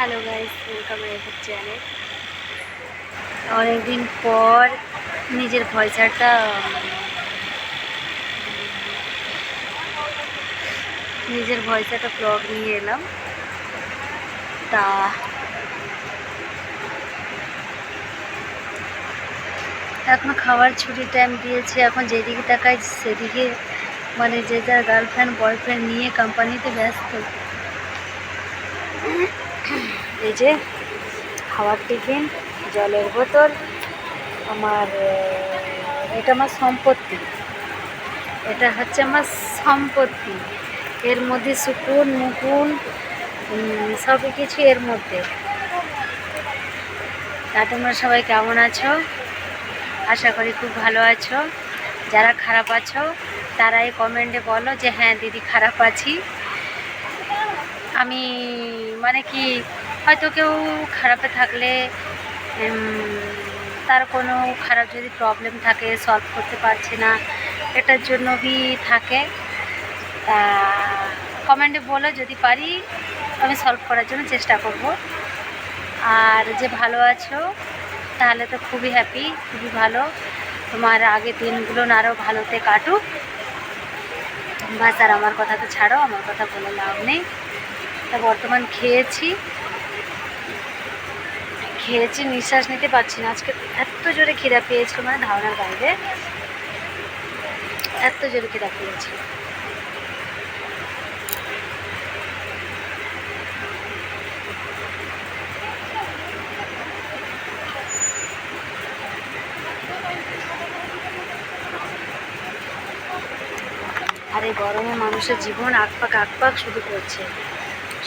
Hello guys, welcome YouTube channel. অনেকদিন পর নিজের ভয়েসটা ব্লগ নিয়ে এলাম। তা এখন খাবার ছুটির টাইম দিয়েছে, এখন যেদিকে তাকাই সেদিকে মানে যে যার গার্লফ্রেন্ড বয়ফ্রেন্ড নিয়ে কোম্পানিতে ব্যস্ত। এই যে খাবার টিফিন, জলের বোতল, এটা আমার সম্পত্তি, এটা হচ্ছে আমার সম্পত্তি। এর মধ্যে সুকুন মুকুন সবই কিছু এর মধ্যে। তা তোমরা সবাই কেমন আছো? আশা করি খুব ভালো আছো। যারা খারাপ আছো তারাই কমেন্টে বলো যে হ্যাঁ দিদি খারাপ আছি। আমি মানে কি, হয়তো কেউ খারাপে থাকলে তার কোনো খারাপ যদি প্রবলেম থাকে, সলভ করতে পারছে না, এটার জন্য কি থাকে। তা কমেন্টে বলো, যদি পারি আমি সলভ করার জন্য চেষ্টা করব। আর যে ভালো আছো তাহলে তো খুবই হ্যাপি, খুবই ভালো। তোমার আগের দিনগুলো আরও ভালোতে কাটুক। বাস, আর আমার কথা তো ছাড়ো, আমার কথা বলে লাভ নেই। তা বর্তমান খেয়েছি, নিঃশ্বাস নিতে পারছি না। আজকে এত জোরে খিদা পেয়েছিল, মানে ধারণার বাইরে, এত জোরে খিদা পেয়েছিল। আর এই গরমে মানুষের জীবন আকপাক শুধু করছে,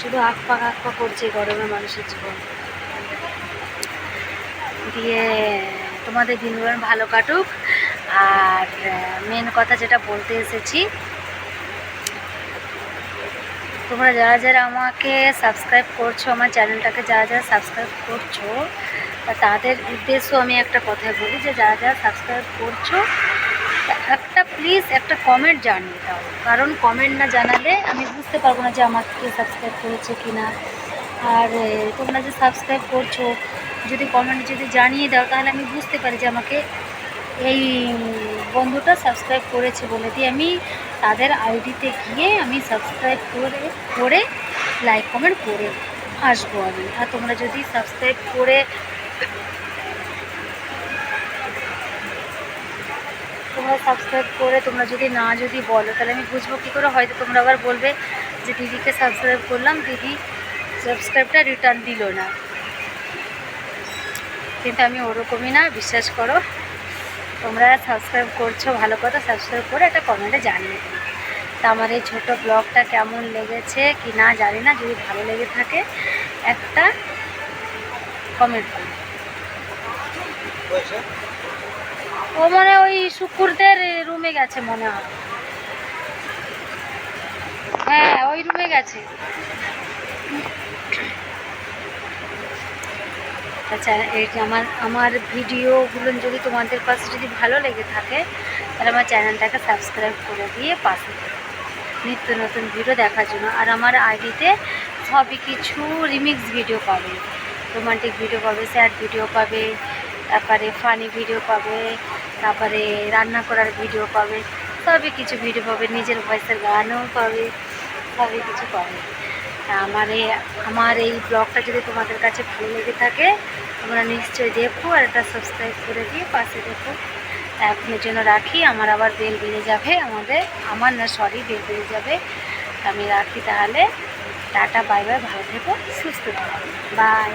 শুধু আকপাক করছে গরমে মানুষের জীবন। দিয়ে তোমাদের দিনগুলো ভালো কাটুক। আর মেন কথা যেটা বলতে এসেছি, তোমরা যারা যারা আমাকে সাবস্ক্রাইব করছো, আমার চ্যানেলটাকে যারা যারা সাবস্ক্রাইব করছো, তাদের উদ্দেশ্য আমি একটা কথাই বলি যে যারা যারা সাবস্ক্রাইব করছো একটা প্লিজ একটা কমেন্ট জানিয়ে দাও। কারণ কমেন্ট না জানালে আমি বুঝতে পারবো না যে আমাকে সাবস্ক্রাইব করেছে কি না। আর তোমরা যে সাবস্ক্রাইব করছো যদি কমেন্ট যদি জানিয়ে দাও, তাহলে আমি বুঝতে পারি যে আমাকে এই বন্ধুটা সাবস্ক্রাইব করেছে বলে দিয়ে আমি তাদের আইডিতে গিয়ে আমি সাবস্ক্রাইব করে লাইক কমেন্ট করে আসবো আমি। আর তোমরা যদি সাবস্ক্রাইব করে তোমরা যদি বলো, তাহলে আমি বুঝবো কী করে। হয়তো তোমরা আবার বলবে যে দিদিকে সাবস্ক্রাইব করলাম, দিদি সাবস্ক্রাইবটা রিটার্ন দিল না। কিন্তু আমি ওরকমই না, বিশ্বাস করো। তোমরা সাবস্ক্রাইব করছো, ভালো কথা, সাবস্ক্রাইব করে একটা কমেন্টে জানিয়ে দিই। তা আমার এই ছোটো ব্লগটা কেমন লেগেছে কি না জানি না, যদি ভালো লেগে থাকে একটা কমেন্ট করো। ও মানে ওই শুকুরদের রুমে গেছে মনে হয়, হ্যাঁ ওই রুমে গেছে। আচ্ছা, এই আমার ভিডিওগুলো যদি তোমাদের কাছে যদি ভালো লেগে থাকে, তাহলে আমার চ্যানেলটাকে সাবস্ক্রাইব করে দিয়ে পাশে নিত্য নতুন ভিডিও দেখার জন্য। আর আমার আইডিতে সবই কিছু রিমিক্স ভিডিও পাবে, রোমান্টিক ভিডিও পাবে, স্যাড ভিডিও পাবে, তারপরে ফানি ভিডিও পাবে, তারপরে রান্না করার ভিডিও পাবে, সবই কিছু ভিডিও পাবে, নিজের ভয়েসের গানও পাবে, সবই কিছু পাবে। আমার এই ব্লগটা যদি তোমাদের কাছে ভালো লেগে থাকে, তোমরা নিশ্চয়ই দেখো আর একটা সাবস্ক্রাইব করে দিয়ে পাশে দেখো। এখনের জন্য রাখি, আমার আবার বেল বেড়ে যাবে, বেল বেড়ে যাবে। আমি রাখি তাহলে। টাটা, বাই বাই, ভালো থেকো, সুস্থ থাকো, বাই।